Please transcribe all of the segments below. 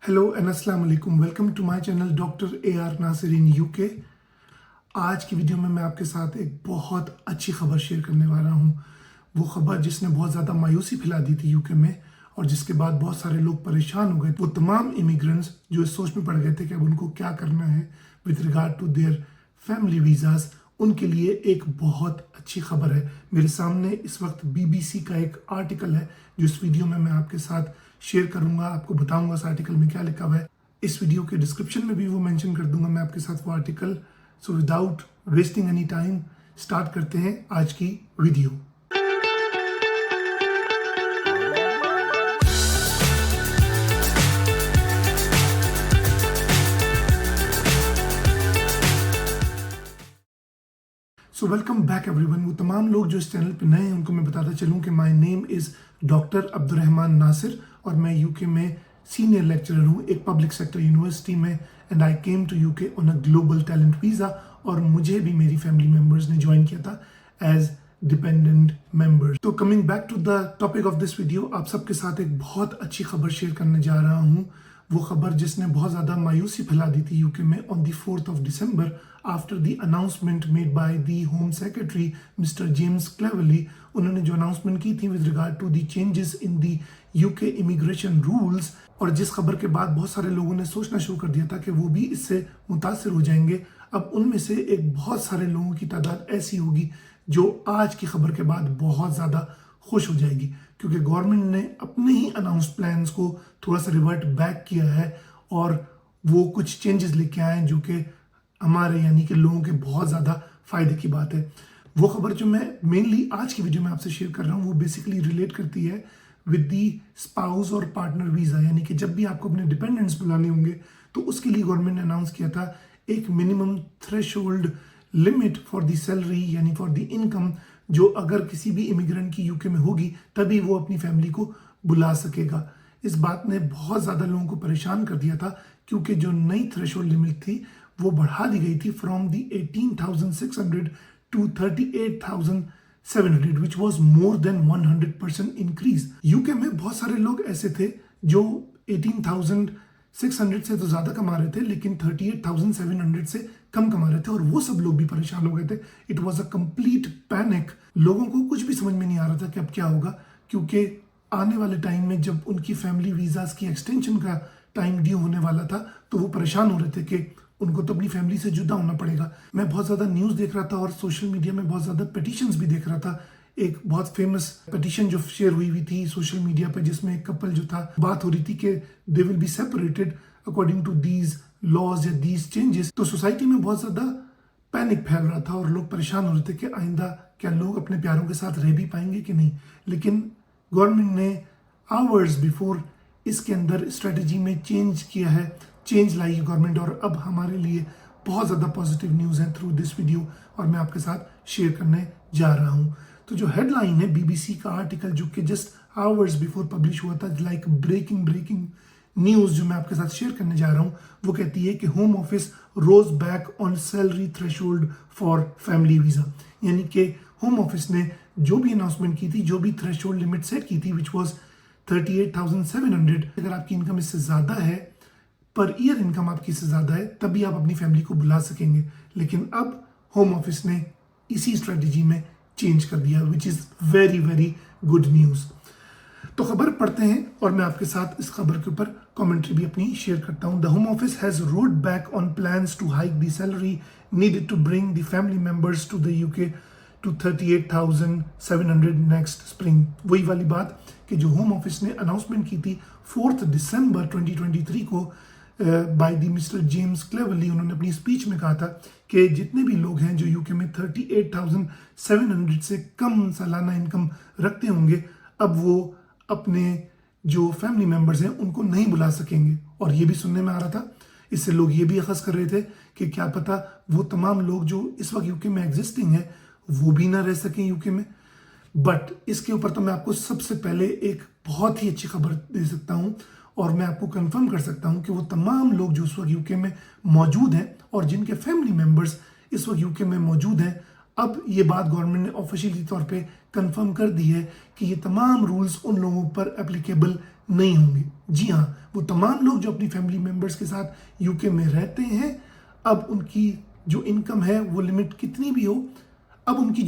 Hello and अस्सलाम वालेकुम। Welcome to my channel doctor A R Nasir in UK. आज की वीडियो में मैं आपके साथ एक बहुत अच्छी खबर शेयर करने वाला हूँ। वो खबर जिसने बहुत ज़्यादा मायूसी फैला दी थी यूके में और जिसके बाद बहुत सारे लोग परेशान हो गए। वो तमाम इमिग्रेंट्स जो इस सोच में पड़ गए थे कि अब उनको क्या करना है with regard to their family visas, उनके लिए एक बहुत अच्छी खबर है। मेरे सामने इस वक्त बीबीसी का एक आर्टिकल है जो इस वीडियो में मैं आपके साथ शेयर करूंगा। आपको बताऊंगा उस आर्टिकल में क्या लिखा हुआ है। इस वीडियो के डिस्क्रिप्शन में भी वो मेंशन कर दूंगा मैं आपके साथ वो article. So without wasting any time start करते हैं आज की video. So welcome back everyone. वो तमाम लोग जो इस चैनल पे नए हैं उनको मैं बताता चलूं कि my name is doctor Abdurrahman Nasir और मैं यूके में सीनियर लेक्चरर हूं एक पब्लिक सेक्टर यूनिवर्सिटी में। And I came to UK on a global talent visa और मुझे भी मेरी फैमिली मेम्बर्स ने ज्वाइन किया था एज डिपेंडेंट मेंबर्स। तो coming back to the topic of this video, आप सबके साथ एक बहुत अच्छी खबर शेयर करने जा रहा हूँ। वो खबर जिसने बहुत ज़्यादा मायूसी फैला दी थी यूके में on the 4th of December after the announcement made by the home secretary mister James Cleverly. उन्होंने जो अनाउंसमेंट की थी with regard to the changes in the UK immigration rules, और जिस खबर के बाद बहुत सारे लोगों ने सोचना शुरू कर दिया था कि वो भी इससे मुतासिर हो जाएंगे। अब उनमें से एक बहुत सारे लोगों की तादाद ऐसी होगी जो आज की खबर के बाद बहुत ज़्यादा खुश हो जाएगी, क्योंकि गवर्नमेंट ने अपने ही अनाउंस प्लान्स को थोड़ा सा रिवर्ट बैक किया है और वो कुछ चेंजेस लेके आए हैं जो कि हमारे यानी कि लोगों के बहुत ज़्यादा फायदे की बात है। वो खबर जो मैं मेनली आज की वीडियो में आपसे शेयर कर रहा हूँ वो बेसिकली रिलेट करती है विद दी स्पाउस और पार्टनर वीज़ा। यानी कि जब भी आपको अपने डिपेंडेंट्स बुलाने होंगे तो उसके लिए गवर्नमेंट ने अनाउंस किया था एक minimum threshold limit for the salary यानी फॉर द इनकम, जो अगर किसी भी इमिग्रेंट की यूके में होगी तभी वो अपनी फैमिली को बुला सकेगा। इस बात ने बहुत ज़्यादा लोगों को परेशान कर दिया था क्योंकि जो नई थ्रेशोल्ड लिमिट थी वो बढ़ा दी गई थी from the 18,600 to 38,700 which was more than 100% increase. UK में बहुत सारे लोग ऐसे थे जो 18,600 से तो ज़्यादा कमा रहे थे लेकिन 38,700 से कम कमा रहे थे और वो सब लोग भी परेशान हो गए थे। It was a complete panic. लोगों को कुछ भी समझ में नहीं आ रहा था कि अब क्या होगा, क्योंकि आने वाले टाइम में जब उनकी फैमिली वीज़ाज की एक्सटेंशन का टाइम ड्यू होने वाला था तो वो परेशान हो रहे थे कि उनको तो अपनी फैमिली से जुदा होना पड़ेगा। मैं बहुत ज़्यादा न्यूज़ देख रहा था और सोशल मीडिया में बहुत ज़्यादा पिटिशंस भी देख रहा था। एक बहुत फेमस पिटिशन जो शेयर हुई थी सोशल मीडिया पर जिसमें एक कपल जो था बात हो रही थी कि they will be separated according to these laws या दीज चेंजेस। तो सोसाइटी में बहुत ज़्यादा पैनिक फैल रहा था और लोग परेशान हो रहे थे कि आइंदा क्या लोग अपने प्यारों के साथ रह भी पाएंगे कि नहीं। लेकिन गवर्नमेंट ने आवर्स बिफोर इसके अंदर स्ट्रेटजी में चेंज किया है, चेंज लाई है गवर्नमेंट, और अब हमारे लिए बहुत ज़्यादा पॉजिटिव न्यूज़ है थ्रू दिस वीडियो और मैं आपके साथ शेयर करने जा रहा हूँ। तो जो हेडलाइन है बीबीसी का आर्टिकल जो कि जस्ट आवर्स बिफोर पब्लिश हुआ था, लाइक ब्रेकिंग न्यूज़ जो मैं आपके साथ शेयर करने जा रहा हूँ, वो कहती है कि home office rows back on salary threshold for family visa. यानी कि होम ऑफिस ने जो भी अनाउंसमेंट की थी, जो भी थ्रेशोल्ड लिमिट सेट की थी विच वॉज 38,700, अगर आपकी इनकम इससे ज़्यादा है, पर ईयर इनकम आपकी इससे ज़्यादा है, तभी आप अपनी फैमिली को बुला सकेंगे। लेकिन अब होम ऑफिस ने इसी स्ट्रेटजी में चेंज कर दिया which is very very good news. तो खबर पढ़ते हैं और मैं आपके साथ इस खबर के ऊपर कमेंट्री भी अपनी शेयर करता हूं। The home office has rowed back on plans to hike the salary needed to bring the family members to the UK to 38,700 next spring. वही वाली बात कि जो होम ऑफिस ने अनाउंसमेंट की थी 4th December 2023 को by the mister James Cleverly. उन्होंने अपनी स्पीच में कहा था कि जितने भी लोग हैं जो यूके में 38,700 से कम सालाना इनकम रखते होंगे, अब वो अपने जो फैमिली मेंबर्स हैं उनको नहीं बुला सकेंगे। और ये भी सुनने में आ रहा था, इससे लोग ये भी अखज़ कर रहे थे कि क्या पता वो तमाम लोग जो इस वक्त यूके में एग्जिस्टिंग है वो भी ना रह सकें यूके में। बट इसके ऊपर तो मैं आपको सबसे पहले एक बहुत ही अच्छी खबर दे सकता हूँ और मैं आपको कंफर्म कर सकता हूँ कि वो तमाम लोग जो इस वक्त यूके में मौजूद हैं और जिनके फैमिली मेंबर्स इस वक्त यूके में मौजूद हैं, अब ये बात गवर्नमेंट ने ऑफिशियली तौर पे कंफर्म कर दी है कि ये तमाम रूल्स उन लोगों पर एप्लीकेबल नहीं होंगे। जी हाँ, वो तमाम लोग जो अपनी फैमिली मेंबर्स के साथ यूके में रहते हैं, अब उनकी जो इनकम है वो लिमिट कितनी भी हो, अब उनकी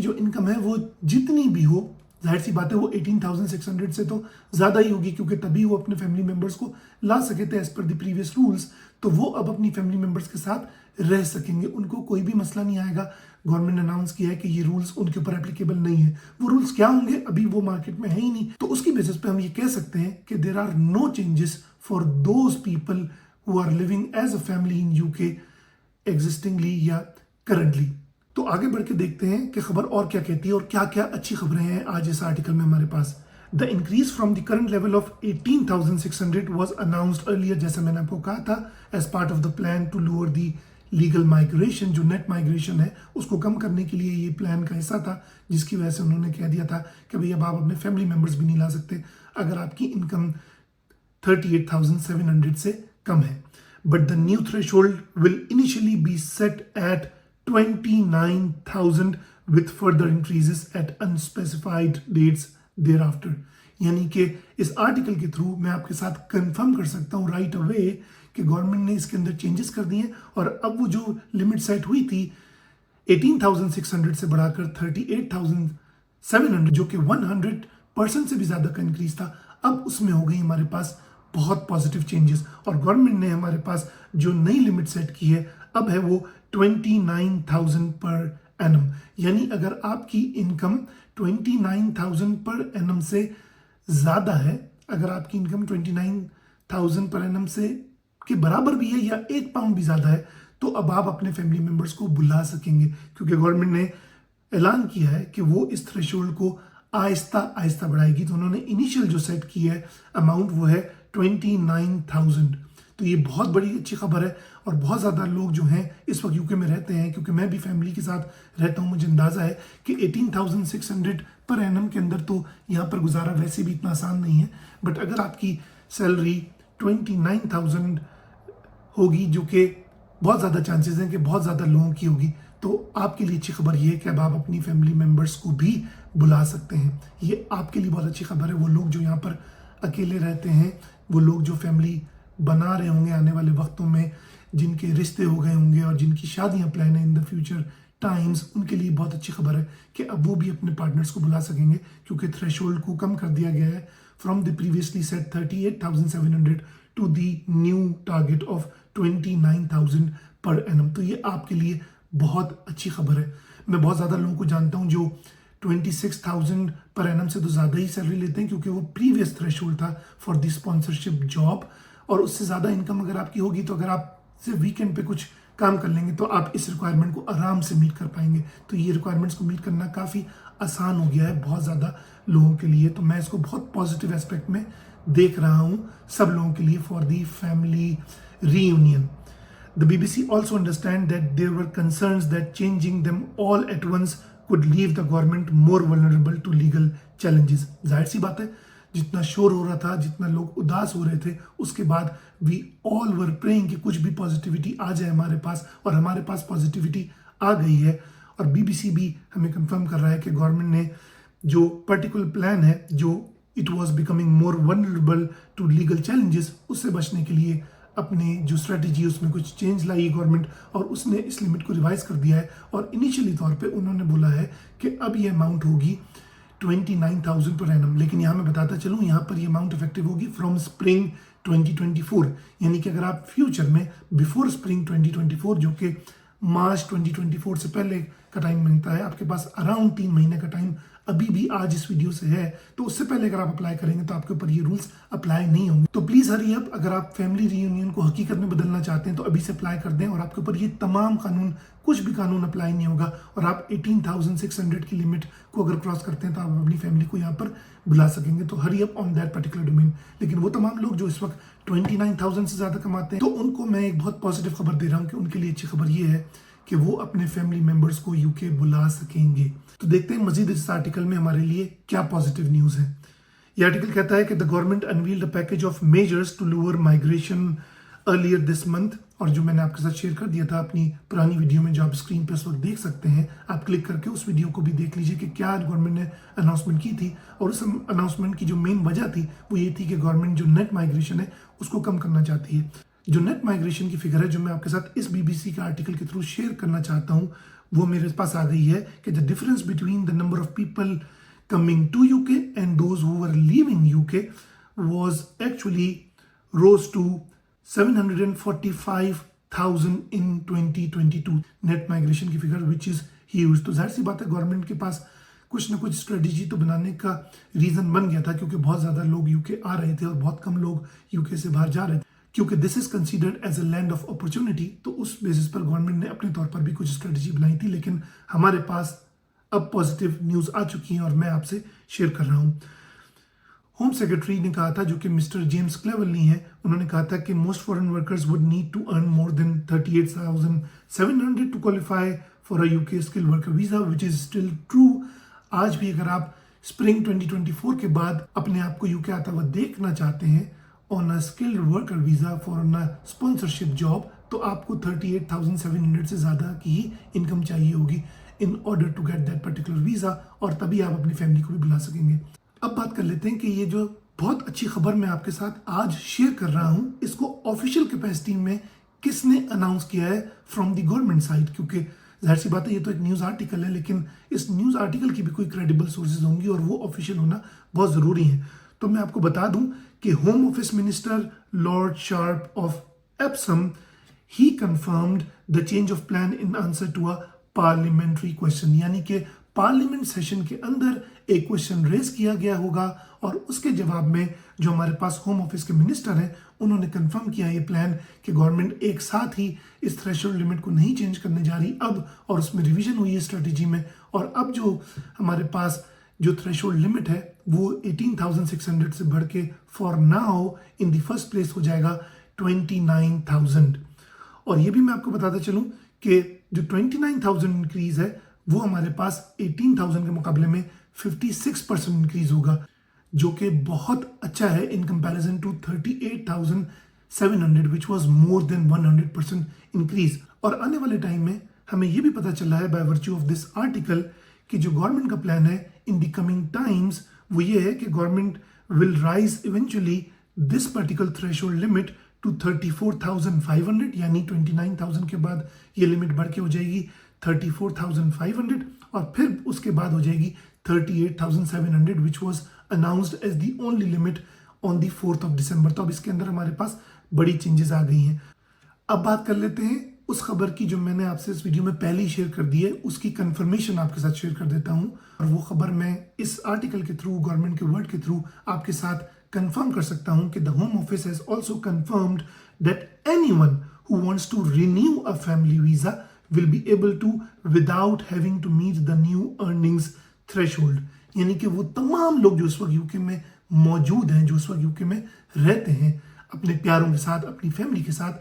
जो इनकम है वो जितनी भी हो, जाहिर सी बात है वो 18,600 से तो ज़्यादा ही होगी, क्योंकि तभी वो अपने फैमिली मेंबर्स को ला सके थे as per the previous rules. तो वो अब अपनी फैमिली मेंबर्स के साथ रह सकेंगे, उनको कोई भी मसला नहीं आएगा। गवर्नमेंट ने अनाउंस किया है कि ये रूल्स उनके ऊपर एप्लीकेबल नहीं है। वो रूल्स क्या होंगे अभी वो मार्केट में है ही नहीं, तो उसकी बेसिस पे हम ये कह सकते हैं कि there are no changes for those people who are living as a family in UK existingly या करंटली। तो आगे बढ़ के देखते हैं कि खबर और क्या कहती है और क्या क्या अच्छी खबरें हैं आज इस आर्टिकल में हमारे पास। The increase from the current level of 18,600 was announced earlier, जैसा मैंने आपको कहा था, as part of the plan to lower the legal migration. जो नेट माइग्रेशन है उसको कम करने के लिए ये प्लान का हिस्सा था, जिसकी वजह से उन्होंने कह दिया था कि भाई अब आप अपने फैमिली मेंबर्स भी नहीं ला सकते अगर आपकी इनकम 38,700 से कम है। But the new threshold will initially be set at 29,000 with further increases at unspecified dates thereafter। यानी कि इस आर्टिकल के थ्रू मैं आपके साथ कंफर्म कर सकता हूं राइट अवे कि गवर्नमेंट ने इसके अंदर चेंजेस कर दिए और अब वो जो लिमिट सेट हुई थी 18,600 से बढ़ाकर 38,700, जो कि 100% से भी ज्यादा का इंक्रीज था, अब उसमें हो गई हमारे पास बहुत पॉजिटिव चेंजेस। और गवर्नमेंट ने हमारे पास जो नई लिमिट सेट की है अब है वो 29,000 पर एनम। यानी अगर आपकी इनकम 29,000 पर एनम से ज़्यादा है, अगर आपकी इनकम 29,000 पर एनम से के बराबर भी है या 1 पाउंड भी ज़्यादा है, तो अब आप अपने फैमिली मेंबर्स को बुला सकेंगे, क्योंकि गवर्नमेंट ने ऐलान किया है कि वो इस थ्रेशोल्ड को आहिस्ता आहिस्ता बढ़ाएगी। तो उन्होंने इनिशियल जो सेट की है अमाउंट वो है 29,000। तो ये बहुत बड़ी अच्छी खबर है और बहुत ज़्यादा लोग जो हैं इस वक्त यूके में रहते हैं, क्योंकि मैं भी फैमिली के साथ रहता हूँ, मुझे अंदाज़ा है कि 18,600 पर एनम के अंदर तो यहाँ पर गुजारा वैसे भी इतना आसान नहीं है। बट अगर आपकी सैलरी 29,000 होगी, जो कि बहुत ज़्यादा चांसेस हैं कि बहुत ज़्यादा लोगों की होगी, तो आपके लिए अच्छी खबर ये है कि अब आप अपनी फैमिली मेम्बर्स को भी बुला सकते हैं। ये आपके लिए बहुत अच्छी खबर है। वो लोग जो यहाँ पर अकेले रहते हैं, वो लोग जो फैमिली बना रहे होंगे आने वाले वक्तों में, जिनके रिश्ते हो गए होंगे और जिनकी शादियां प्लान है इन द फ्यूचर टाइम्स, उनके लिए बहुत अच्छी खबर है कि अब वो भी अपने पार्टनर्स को बुला सकेंगे, क्योंकि थ्रेशोल्ड को कम कर दिया गया है from the previously set 38,700 to the new target of 29,000 per annum. तो ये आपके लिए बहुत अच्छी खबर है। मैं बहुत ज़्यादा लोगों को जानता हूँ जो 26,000 पर एनम से तो ज़्यादा ही सैलरी लेते हैं, क्योंकि वो प्रीवियस थ्रेशोल्ड था फॉर द स्पॉन्सरशिप जॉब। और उससे ज़्यादा इनकम अगर आपकी होगी तो अगर आप सिर्फ वीकेंड पे कुछ काम कर लेंगे तो आप इस रिक्वायरमेंट को आराम से मीट कर पाएंगे। तो ये रिक्वायरमेंट्स को मीट करना काफ़ी आसान हो गया है बहुत ज़्यादा लोगों के लिए। तो मैं इसको बहुत पॉजिटिव एस्पेक्ट में देख रहा हूँ सब लोगों के लिए for the family reunion. The BBC also understand that there were concerns that changing them all at once could leave the government more vulnerable to legal challenges। जाहिर सी बात है, जितना शोर हो रहा था, जितना लोग उदास हो रहे थे, उसके बाद वी ऑल वर प्रेइंग कि कुछ भी पॉजिटिविटी आ जाए हमारे पास, और हमारे पास पॉजिटिविटी आ गई है। और BBC भी हमें कंफर्म कर रहा है कि गवर्नमेंट ने जो पर्टिकुलर प्लान है, जो it was becoming more vulnerable to legal challenges, उससे बचने के लिए अपने जो स्ट्रेटजी है उसमें कुछ चेंज लाई गवर्नमेंट, और उसने इस लिमिट को रिवाइज कर दिया है। और इनिशियली तौर पे उन्होंने बोला है कि अब ये अमाउंट होगी 29,000 पर एनम। लेकिन यहाँ मैं बताता चलूँ, यहाँ पर ये अमाउंट इफेक्टिव होगी फ्रॉम स्प्रिंग 2024। यानी कि अगर आप फ्यूचर में बिफोर स्प्रिंग 2024, जो कि मार्च 2024 से पहले का टाइम मिलता है, आपके पास अराउंड 3 महीने का टाइम अभी भी आज इस वीडियो से है, तो उससे पहले अगर आप अप्लाई करेंगे तो आपके ऊपर ये रूल्स अप्लाई नहीं होंगे। तो प्लीज हरी अप, अगर आप फैमिली रीयूनियन को हकीकत में बदलना चाहते हैं तो अभी से अप्लाई कर दें, और आपके ऊपर ये तमाम कानून, कुछ भी कानून अप्लाई नहीं होगा। और आप 18,600 की लिमिट को अगर क्रॉस करते हैं तो आप अपनी फैमिली को यहाँ पर बुला सकेंगे। तो hurry up on that particular domain. लेकिन वो तमाम लोग जो इस वक्त 29,000 से ज्यादा कमाते हैं, तो उनको मैं एक बहुत पॉजिटिव खबर दे रहा हूँ कि उनके लिए अच्छी खबर ये है कि वो अपने फैमिली मेंबर्स को यूके बुला सकेंगे। तो देखते हैं मजीद इस आर्टिकल में हमारे लिए क्या पॉजिटिव न्यूज है। ये आर्टिकल कहता है कि the government unveiled a package of measures to lower migration earlier this month, और जो मैंने आपके साथ शेयर कर दिया था अपनी पुरानी वीडियो में, जो आप स्क्रीन पे इस वक्त देख सकते हैं, आप क्लिक करके उस वीडियो को भी देख लीजिए कि क्या गवर्नमेंट ने अनाउंसमेंट की थी। और उस अनाउंसमेंट की जो मेन वजह थी वो ये थी कि गवर्नमेंट जो नेट माइग्रेशन है उसको कम करना चाहती है। जो नेट माइग्रेशन की फिगर है जो मैं आपके साथ इस बीबीसी के आर्टिकल के थ्रू शेयर करना चाहता हूँ, वो मेरे पास आ गई है कि the difference between the number of people coming to UK and those who were leaving UK was actually rose to 745,000 in 2022 net migration की फिगर विच इज ह्यूज। तो जाहिर सी बात है गवर्नमेंट के पास कुछ ना कुछ स्ट्रेटेजी तो बनाने का रीजन बन गया था, क्योंकि बहुत ज्यादा लोग यूके आ रहे थे और बहुत कम लोग यूके से बाहर जा रहे थे, क्योंकि this is considered as a land of opportunity. तो उस बेसिस पर गवर्नमेंट ने अपने तौर पर भी कुछ स्ट्रेटेजी बनाई थी, लेकिन हमारे पास अब पॉजिटिव न्यूज आ चुकी है और मैं आपसे शेयर कर रहा हूं। होम सेक्रेटरी ने कहा था, जो कि मिस्टर जेम्स क्लेवरली हैं, उन्होंने कहा था कि most foreign workers would need to earn more than 38,700 to qualify for a UK skill worker visa, which is still true. आज भी अगर आप स्प्रिंग 2024 के बाद अपने आप को यूके आता हुआ देखना चाहते हैं on a skilled worker visa for a sponsorship job, तो आपको 38,700 से ज्यादा की ही इनकम चाहिए होगी in order to get that particular visa, और तभी आप अपनी फैमिली को भी बुला सकेंगे। अब बात कर लेते हैं कि ये जो बहुत अच्छी खबर मैं आपके साथ आज शेयर कर रहा हूं, इसको ऑफिशियल कैपेसिटी में किसने अनाउंस किया है फ्रॉम द गवर्नमेंट साइड, क्योंकि जाहिर सी बात है ये तो एक न्यूज आर्टिकल है, लेकिन इस न्यूज आर्टिकल की भी कोई क्रेडिबल सोर्सेज होंगी और वो ऑफिशियल होना बहुत जरूरी है। तो मैं आपको बता दूं कि home office minister Lord Sharpe of Epsom he confirmed the change of plan in answer to a parliamentary question, यानी कि पार्लियामेंट सेशन के अंदर एक क्वेश्चन रेज किया गया होगा और उसके जवाब में जो हमारे पास होम ऑफिस के मिनिस्टर हैं उन्होंने कंफर्म किया ये प्लान कि गवर्नमेंट एक साथ ही इस थ्रेशोल्ड लिमिट को नहीं चेंज करने जा रही अब, और उसमें रिवीजन हुई है स्ट्रेटेजी में, और अब जो हमारे पास जो थ्रेशोल्ड लिमिट है वो 18,600 से बढ़ के for now in the first place हो जाएगा 29,000। और ये भी मैं आपको बताता चलूं कि जो 29,000 इंक्रीज है वो हमारे पास 18,000 के मुकाबले में 56% इंक्रीज होगा, जो कि बहुत अच्छा है in comparison to 38,700 which was more than 100% increase. और आने वाले टाइम में हमें ये भी पता चला है bye virtue of this article कि जो गवर्नमेंट का प्लान है इन द कमिंग टाइम्स वो ये है कि government will rise eventually this particular threshold limit to 34,500, यानी 29,000 के बाद ये लिमिट बढ़ के हो जाएगी 34,500 और फिर उसके बाद हो जाएगी 38,700 which was announced as the only limit on the 4th of December। तो अब इसके अंदर हमारे पास बड़ी चेंजेस आ गई हैं। अब बात कर लेते हैं उस खबर की जो मैंने आपसे इस वीडियो में पहले ही शेयर कर दी है, उसकी कंफर्मेशन आपके साथ शेयर कर देता हूं, और वो खबर मैं इस आर्टिकल के थ्रू, गवर्नमेंट के वर्ड के थ्रू आपके साथ कंफर्म कर सकता हूं कि the home office has also confirmed that anyone who wants to renew a family visa will be able to without having to meet the new earnings threshold, यानी कि वो तमाम लोग जो इस वक्त यूके में मौजूद हैं, जो इस वक्त यूके में रहते हैं अपने प्यारों के साथ, अपनी फैमिली के साथ,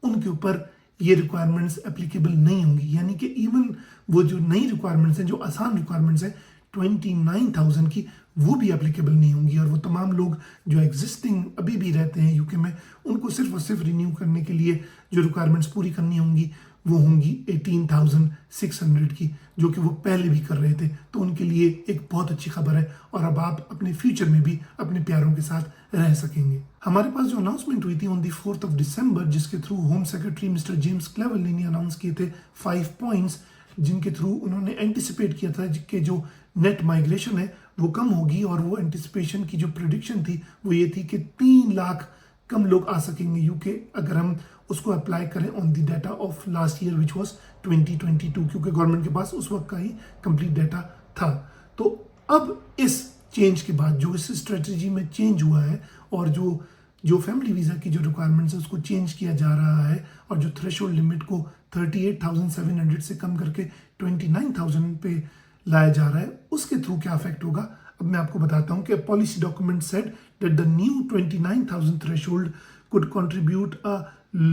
उनके ऊपर ये रिक्वायरमेंट्स एप्लीकेबल नहीं होंगी। यानी कि इवन वो जो नई रिक्वायरमेंट्स हैं, जो आसान रिक्वायरमेंट्स हैं 29,000 की, वो भी एप्लीकेबल नहीं होंगी, और वो तमाम लोग जो एग्जिस्टिंग अभी भी रहते हैं यूके में उनको सिर्फ और सिर्फ रिन्यू करने के लिए जो रिक्वायरमेंट्स पूरी करनी होंगी वो होंगी 18,600 की, जो कि वो पहले भी कर रहे थे। तो उनके लिए एक बहुत अच्छी खबर है, और अब आप अपने फ्यूचर में भी अपने प्यारों के साथ रह सकेंगे। हमारे पास जो अनाउंसमेंट हुई थी on the 4th of December, जिसके through whom secretary mister James cleverly ने अनाउंस किए थे 5 पॉइंट्स, जिनके थ्रू उन्होंने एंटिसिपेट किया था कि जो नेट माइग्रेशन है वो कम होगी, और वो एंटिसिपेशन की जो प्रिडिक्शन थी वो ये थी कि 3 लाख कम लोग आ सकेंगे यूके अगर हम उसको अप्लाई करें on the data of last year which was 2022, क्योंकि गवर्नमेंट के पास उस वक्त का ही कंप्लीट डाटा था। तो अब इस चेंज के बाद जो इस स्ट्रेटजी में चेंज हुआ है, और जो फैमिली वीज़ा की जो रिक्वायरमेंट्स है उसको चेंज किया जा रहा है, और जो थ्रेशोल्ड लिमिट को 38,700 से कम करके 29,000 पे लाया जा रहा है, उसके थ्रू क्या इफेक्ट होगा अब मैं आपको बताता हूं कि policy document said that the new 29,000 threshold could contribute a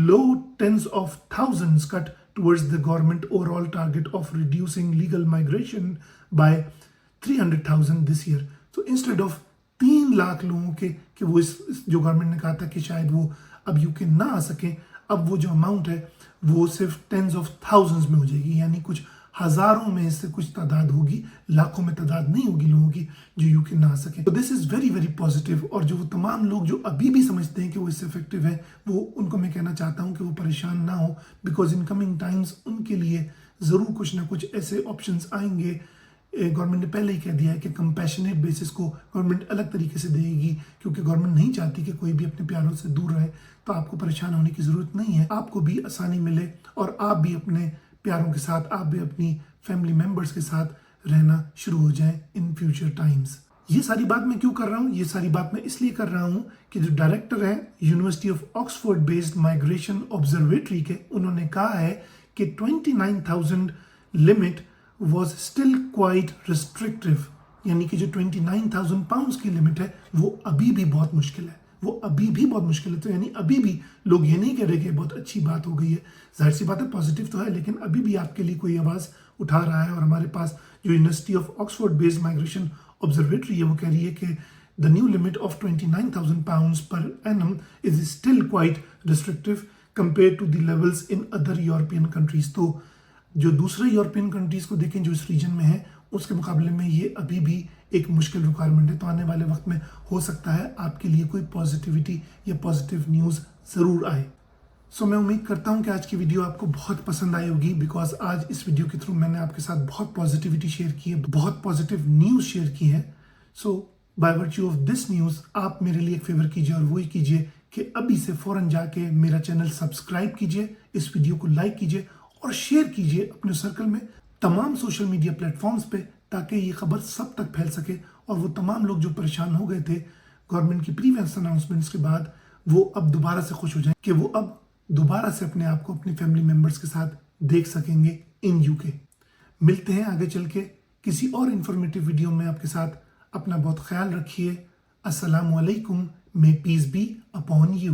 low tens of thousands cut towards the government overall target of reducing legal migration by 300,000 this year. So instead of 3 lakh लोगों के कि वो इस जो गवर्नमेंट ने कहा था कि शायद वो अब यूके ना आ सकें, अब वो जो अमाउंट है वो सिर्फ टेंस ऑफ थाउजेंड्स में हो जाएगी, यानी कुछ हजारों में से कुछ तादाद होगी, लाखों में तादाद नहीं होगी लोगों की जो यूके ना आ सके। तो this is very very positive. और जो वो तमाम लोग जो अभी भी समझते हैं कि वो इससे इफेक्टिव है, वो उनको मैं कहना चाहता हूँ कि वो परेशान ना हो, बिकॉज इन कमिंग टाइम्स उनके लिए ज़रूर कुछ ना कुछ ऐसे ऑप्शंस आएंगे। गवर्नमेंट ने पहले ही कह दिया है कि कंपैशनेट बेसिस को गवर्नमेंट अलग तरीके से देगी, क्योंकि गवर्नमेंट नहीं चाहती कि कोई भी अपने प्यारों से दूर रहे। तो आपको परेशान होने की ज़रूरत नहीं है, आपको भी आसानी मिले और आप भी अपने प्यारों के साथ, आप भी अपनी फैमिली मेम्बर्स के साथ रहना शुरू हो जाए इन फ्यूचर टाइम्स। ये सारी बात मैं क्यों कर रहा हूँ? ये सारी बात मैं इसलिए कर रहा हूँ कि जो डायरेक्टर है university of Oxford based migration observatory के, उन्होंने कहा है कि 29,000 limit was still quite restrictive, यानी कि जो 29,000 पाउंड्स की लिमिट है वो अभी भी बहुत मुश्किल है, वो अभी भी बहुत मुश्किल है। तो यानी अभी भी लोग ये नहीं कह रहे कि बहुत अच्छी बात हो गई है, जाहिर सी बात है पॉजिटिव तो है, लेकिन अभी भी आपके लिए कोई आवाज़ उठा रहा है। और हमारे पास जो university of Oxford based migration observatory है वो कह रही है कि the new limit of 29,000 pounds per annum is still quite restrictive compare to the levels in other European countries. तो जो दूसरे यूरोपियन कंट्रीज को देखें जो इस रीजन में है, उसके मुकाबले में ये अभी भी एक मुश्किल रिक्वायरमेंट है। तो आने वाले वक्त में हो सकता है आपके लिए कोई पॉजिटिविटी या पॉजिटिव न्यूज़ ज़रूर आए। सो मैं उम्मीद करता हूँ कि आज की वीडियो आपको बहुत पसंद आई होगी, बिकॉज आज इस वीडियो के थ्रू मैंने आपके साथ बहुत पॉजिटिविटी शेयर की है, बहुत पॉजिटिव न्यूज़ शेयर की है। So by virtue of this news आप मेरे लिए एक फेवर कीजिए और वही कीजिए कि अभी से फ़ौरन जाके मेरा चैनल सब्सक्राइब कीजिए, इस वीडियो को लाइक कीजिए और शेयर कीजिए अपने सर्कल में तमाम सोशल मीडिया प्लेटफॉर्म्स पे, ताकि ये खबर सब तक फैल सके और वो तमाम लोग जो परेशान हो गए थे गवर्नमेंट की प्रीवियस अनाउंसमेंट्स के बाद, वो अब दोबारा से खुश हो जाएं कि वो अब दोबारा से अपने आप को अपनी फैमिली मेम्बर्स के साथ देख सकेंगे इन यूके। मिलते हैं आगे चल के किसी और इन्फॉर्मेटिव वीडियो में आपके साथ। अपना बहुत ख्याल रखिए। अस्सलामु अलैकुम। May peace be upon you.